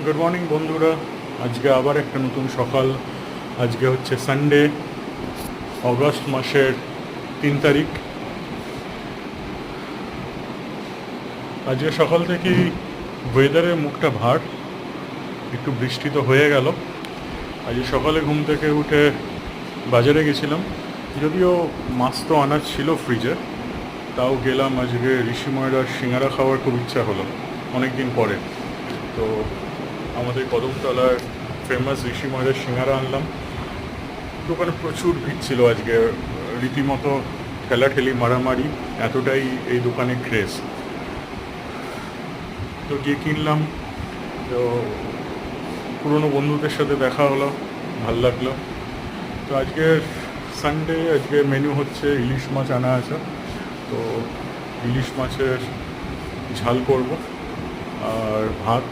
Good morning বন্ধুরা। আজকে আবার একটা নতুন সকাল। আজকে হচ্ছে সানডে, অগস্ট মাসের 3 তারিখ। আজকে সকাল থেকেই ওয়েদারের মুখটা ভার, একটু বৃষ্টি তো হয়ে গেল। আজকে সকালে ঘুম থেকে উঠে বাজারে গেছিলাম, যদিও মাছ তো আনার ছিল ফ্রিজে, তাও গেলাম। আজকে ঋষি ময়রার সিঙ্গারা খাওয়ার খুব ইচ্ছা হলো অনেক দিন পরে। তো আমাদের কদমতলার ফেমাস ঋষি ময়রার সিঙ্গারা আনলাম। দোকানে প্রচুর ভিড় ছিল আজকে, রীতিমতো ঠেলাঠেলি মারামারি, এতটাই এই দোকানে ক্রেজ। তো গিয়ে কিনলাম। তো পুরনো বন্ধুদের সাথে দেখা হলো, ভাল লাগলো। তো আজকের সানডে, আজকে মেনু হচ্ছে ইলিশ মাছ আনা আছে, তো ইলিশ মাছের ঝাল করব আর ভাত।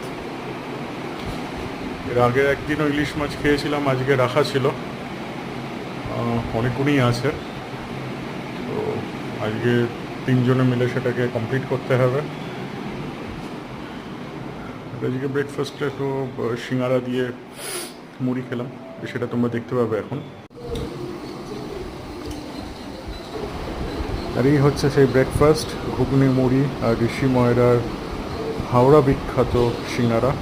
এর আগের একদিনও ইলিশ মাছ খেয়েছিলাম, আজকে রাখা ছিল, অনেকগুলোই আছে। তো আজকে 3 জনে মিলে সেটাকে কমপ্লিট করতে হবে। আজকে ব্রেকফাস্টে তো সিঙ্গারা দিয়ে মুড়ি খেলাম, সেটা তোমরা দেখতে পাবে এখন। আর এই হচ্ছে সেই ব্রেকফাস্ট, ঘুগনি মুড়ি আর ঋষি ময়রার হাওড়া বিখ্যাত সিঙ্গারা।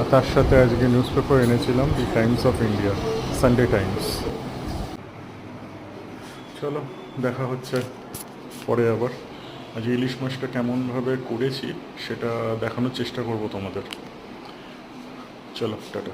আর তার সাথে আজকে নিউজ পেপার এনেছিলাম, the Times of India, Sunday Times. চলো দেখা হচ্ছে পরে আবার। আজ ইলিশ মাছটা কেমনভাবে করেছি সেটা দেখানোর চেষ্টা করব তোমাদের। চলো টাটা।